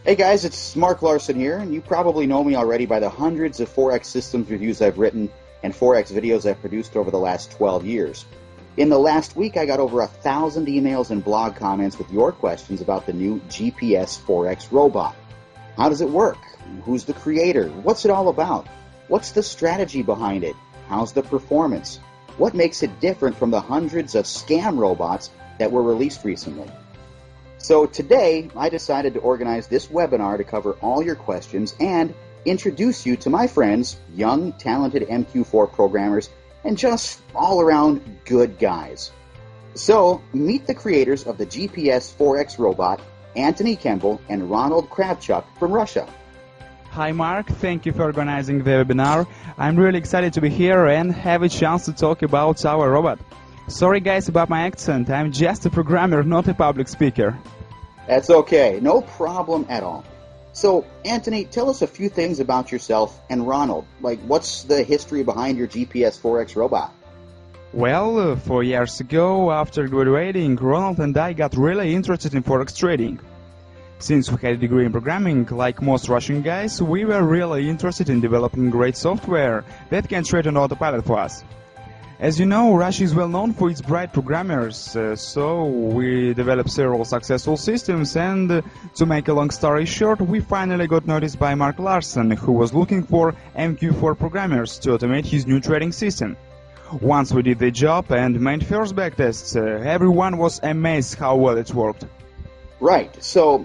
Hey guys, it's Mark Larson here, and you probably know me already by the hundreds of Forex systems reviews I've written and Forex videos I've produced over the last 12 years. In the last week, I got over 1,000 emails and blog comments with your questions about the new GPS Forex Robot. How does it work? Who's the creator? What's it all about? What's the strategy behind it? How's the performance? What makes it different from the hundreds of scam robots that were released recently? So today, I decided to organize this webinar to cover all your questions and introduce you to my friends, young, talented MQ4 programmers, and just all-around good guys. So, meet the creators of the GPS Forex Robot, Anthony Kemble and Ronald Kravchuk from Russia. Hi Mark, thank you for organizing the webinar. I'm really excited to be here and have a chance to talk about our robot. Sorry guys about my accent, I'm just a programmer, not a public speaker. That's okay, no problem at all. So, Anthony, tell us a few things about yourself and Ronald. Like, what's the history behind your GPS Forex robot? Well, 4 years ago, after graduating, Ronald and I got really interested in Forex trading. Since we had a degree in programming, like most Russian guys, we were really interested in developing great software that can trade on autopilot for us. As you know, Russia is well known for its bright programmers, so we developed several successful systems, and to make a long story short, we finally got noticed by Mark Larson, who was looking for MQ4 programmers to automate his new trading system. Once we did the job and made first backtests, everyone was amazed how well it worked. Right, so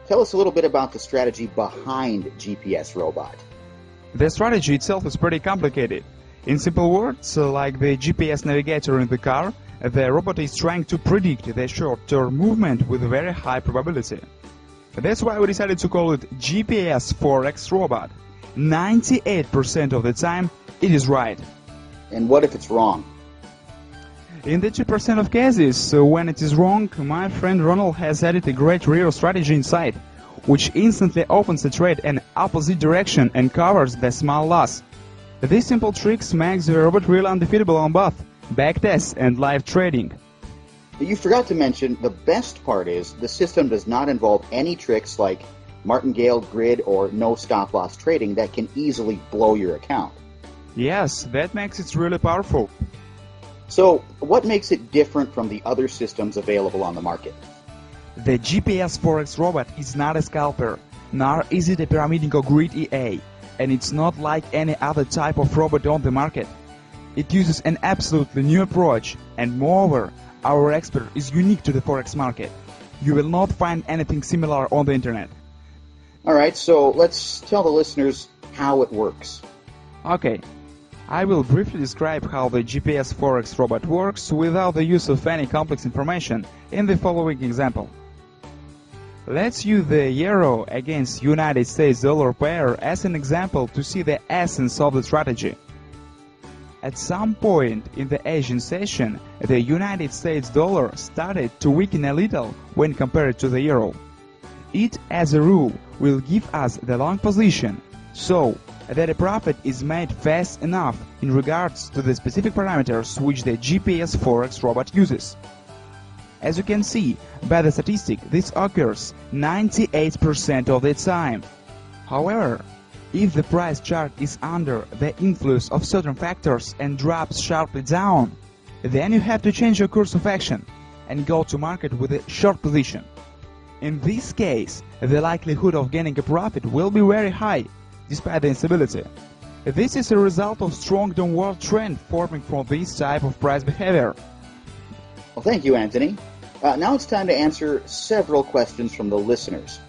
tell us a little bit about the strategy behind GPS Robot. The strategy itself is pretty complicated. In simple words, like the GPS navigator in the car, the robot is trying to predict the short-term movement with very high probability. That's why we decided to call it GPS Forex Robot. 98% of the time, it is right. And what if it's wrong? In the 2% of cases, when it is wrong, my friend Ronald has added a great real strategy inside, which instantly opens the trade in opposite direction and covers the small loss. These simple tricks make the robot really undefeatable on both backtests and live trading. You forgot to mention, the best part is the system does not involve any tricks like martingale, grid, or no stop-loss trading that can easily blow your account. Yes, that makes it really powerful. So, what makes it different from the other systems available on the market? The GPS Forex Robot is not a scalper, nor is it a pyramiding or grid EA. And it's not like any other type of robot on the market. It uses an absolutely new approach, and moreover, our expert is unique to the Forex market. You will not find anything similar on the internet. Alright, so let's tell the listeners how it works. Okay, I will briefly describe how the GPS Forex Robot works without the use of any complex information in the following example. Let's use the euro against United States dollar pair as an example to see the essence of the strategy. At some point in the Asian session, the United States dollar started to weaken a little when compared to the euro. It, as a rule, will give us the long position, so that a profit is made fast enough in regards to the specific parameters which the GPS Forex Robot uses. As you can see by the statistic, this occurs 98% of the time. However, if the price chart is under the influence of certain factors and drops sharply down, then you have to change your course of action and go to market with a short position. In this case, the likelihood of gaining a profit will be very high, despite the instability. This is a result of strong downward trend forming from this type of price behavior. Well, thank you, Anthony. Now it's time to answer several questions from the listeners.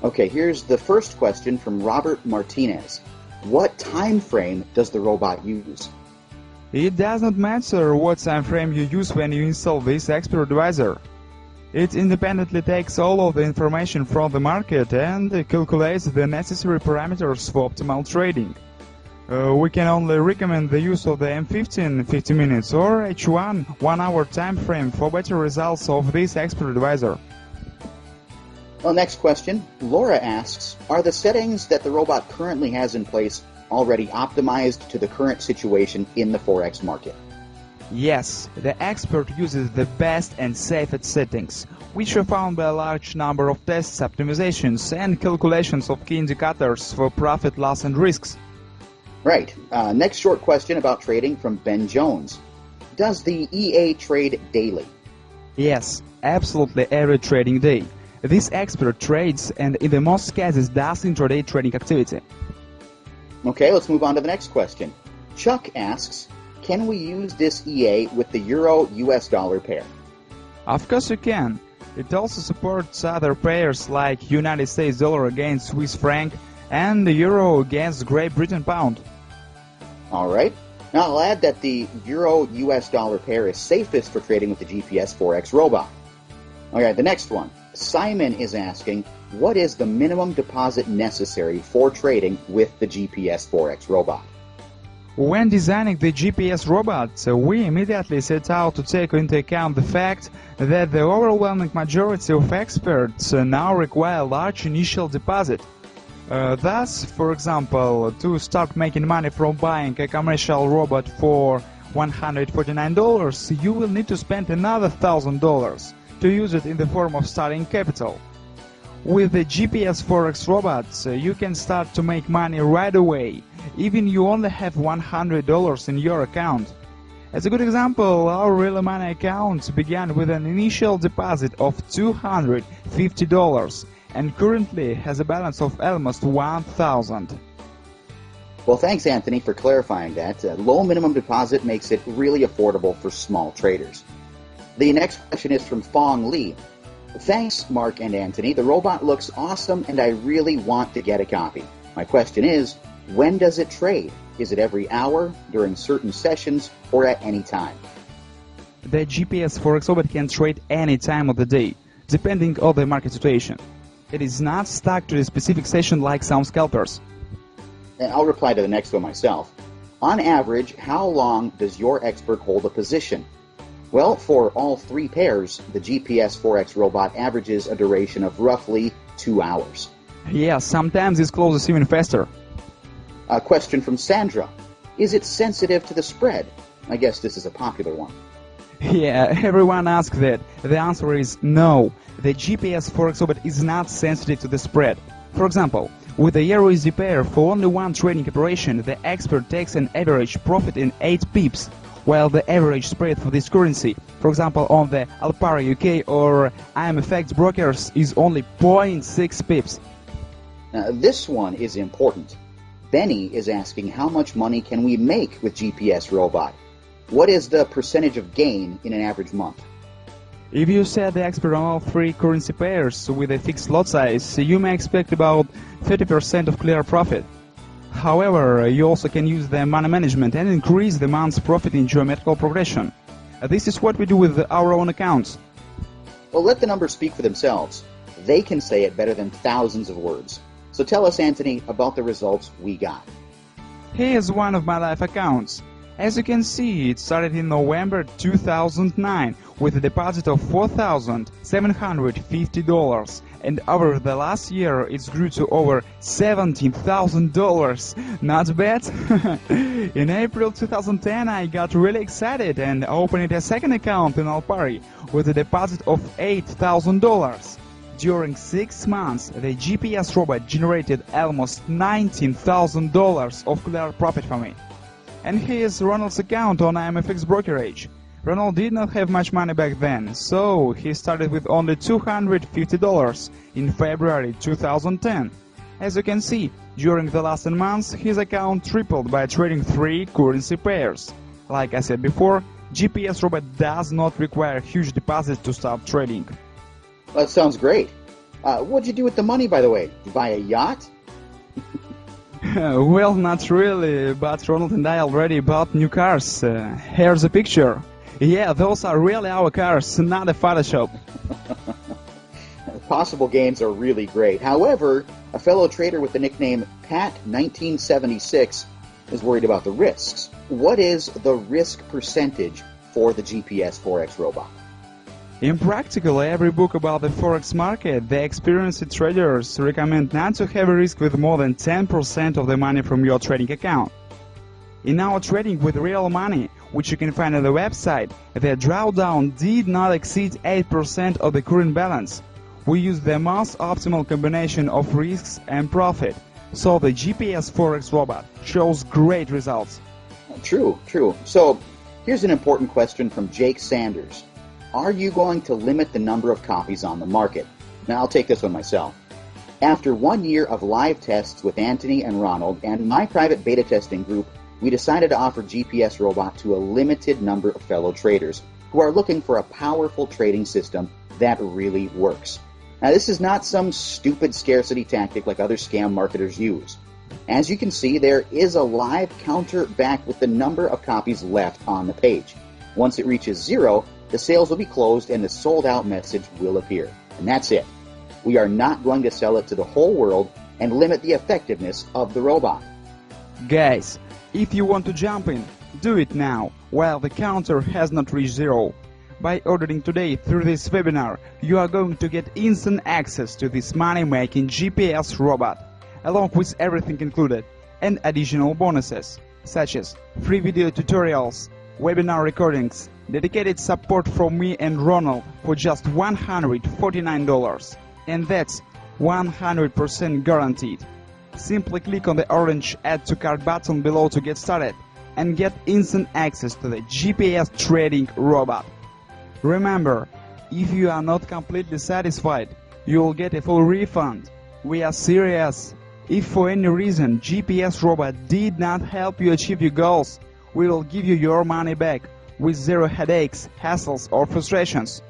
Okay, here's the first question from Robert Martinez. What time frame does the robot use? It does not matter what time frame you use when you install this expert advisor. It independently takes all of the information from the market and calculates the necessary parameters for optimal trading. We can only recommend the use of the M15 50 minutes or H1 1 hour time frame for better results of this expert advisor. Well, next question. Laura asks, are the settings that the robot currently has in place already optimized to the current situation in the Forex market? Yes, the expert uses the best and safest settings, which are found by a large number of tests, optimizations, and calculations of key indicators for profit, loss, and risks. Right. Next short question about trading from Ben Jones. Does the EA trade daily? Yes, absolutely every trading day. This expert trades and in the most cases does intraday trading activity. Okay, let's move on to the next question. Chuck asks, can we use this EA with the Euro-US dollar pair? Of course you can. It also supports other pairs like United States dollar against Swiss franc and the euro against Great Britain pound. All right. Now I'll add that the Euro-US dollar pair is safest for trading with the GPS Forex Robot. All right, the next one. Simon is asking, what is the minimum deposit necessary for trading with the GPS Forex Robot? When designing the GPS robot, we immediately set out to take into account the fact that the overwhelming majority of experts now require a large initial deposit. Thus, for example, to start making money from buying a commercial robot for $149, you will need to spend another $1,000 to use it in the form of starting capital. With the GPS Forex Robot, you can start to make money right away, even you only have $100 in your account. As a good example, our Real Money account began with an initial deposit of $250 and currently has a balance of almost $1,000. Well, thanks, Anthony, for clarifying that. Low minimum deposit makes it really affordable for small traders. The next question is from Fong Lee. Thanks, Mark and Anthony. The robot looks awesome and I really want to get a copy. My question is, when does it trade? Is it every hour, during certain sessions, or at any time? The GPS Forex Robot can trade any time of the day, depending on the market situation. It is not stuck to a specific session like some scalpers. I'll reply to the next one myself. On average, how long does your expert hold a position? Well, for all three pairs, the GPS Forex Robot averages a duration of roughly 2 hours. Yeah, sometimes it closes even faster. A question from Sandra. Is it sensitive to the spread? I guess this is a popular one. Yeah, everyone asks that. The answer is no. The GPS Forex Robot is not sensitive to the spread. For example, with the EURUSD pair for only one trading operation, the expert takes an average profit in 8 pips, while the average spread for this currency, for example on the Alpari UK or IMFX brokers, is only 0.6 pips. Now, this one is important. Benny is asking how much money can we make with GPS Robot? What is the percentage of gain in an average month? If you set the expert on all three currency pairs with a fixed lot size, you may expect about 30% of clear profit. However, you also can use the money management and increase the month's profit in geometrical progression. This is what we do with our own accounts. Well, let the numbers speak for themselves. They can say it better than thousands of words. So tell us, Anthony, about the results we got. Here's one of my live accounts. As you can see, it started in November 2009 with a deposit of $4,750, and over the last year it grew to over $17,000. Not bad? In April 2010 I got really excited and opened a second account in Alpari with a deposit of $8,000. During 6 months, the GPS robot generated almost $19,000 of clear profit for me. And here's Ronald's account on IMFX brokerage. Ronald did not have much money back then, so he started with only $250 in February 2010. As you can see, during the last 10 months, his account tripled by trading 3 currency pairs. Like I said before, GPS robot does not require huge deposits to start trading. That sounds great. What'd you do with the money, by the way? Buy a yacht? Well, not really, but Ronald and I already bought new cars. Here's a picture. Yeah, those are really our cars, not a Photoshop. Possible gains are really great. However, a fellow trader with the nickname Pat1976 is worried about the risks. What is the risk percentage for the GPS Forex Robot? In practically every book about the Forex market, the experienced traders recommend not to have a risk with more than 10% of the money from your trading account. In our trading with real money, which you can find on the website, the drawdown did not exceed 8% of the current balance. We used the most optimal combination of risks and profit, so the GPS Forex Robot shows great results. True. So, here's an important question from Jake Sanders. Are you going to limit the number of copies on the market? Now, I'll take this one myself. After 1 year of live tests with Anthony and Ronald and my private beta testing group, we decided to offer GPS Robot to a limited number of fellow traders who are looking for a powerful trading system that really works. Now, this is not some stupid scarcity tactic like other scam marketers use. As you can see, there is a live counter back with the number of copies left on the page. Once it reaches 0, the sales will be closed and the sold out message will appear. And that's it. We are not going to sell it to the whole world and limit the effectiveness of the robot. Guys, if you want to jump in, do it now, while the counter has not reached 0. By ordering today through this webinar, you are going to get instant access to this money-making GPS robot, along with everything included, and additional bonuses, such as free video tutorials, webinar recordings, dedicated support from me and Ronald for just $149. And that's 100% guaranteed. Simply click on the orange Add to Cart button below to get started and get instant access to the GPS trading robot. Remember, if you are not completely satisfied, you will get a full refund. We are serious. If for any reason GPS robot did not help you achieve your goals, we will give you your money back with zero headaches, hassles, or frustrations.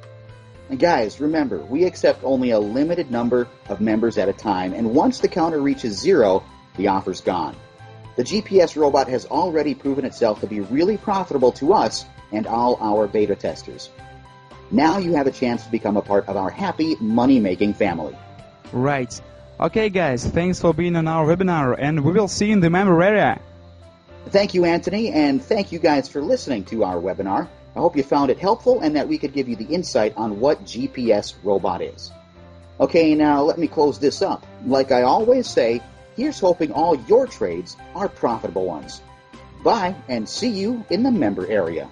And guys, remember, we accept only a limited number of members at a time, and once the counter reaches 0, the offer's gone. The GPS robot has already proven itself to be really profitable to us and all our beta testers. Now you have a chance to become a part of our happy money-making family. Right. Okay guys, thanks for being on our webinar, and we will see you in the member area. Thank you, Anthony, and thank you guys for listening to our webinar. I hope you found it helpful and that we could give you the insight on what GPS Robot is. Okay, now let me close this up. Like I always say, here's hoping all your trades are profitable ones. Bye, and see you in the member area.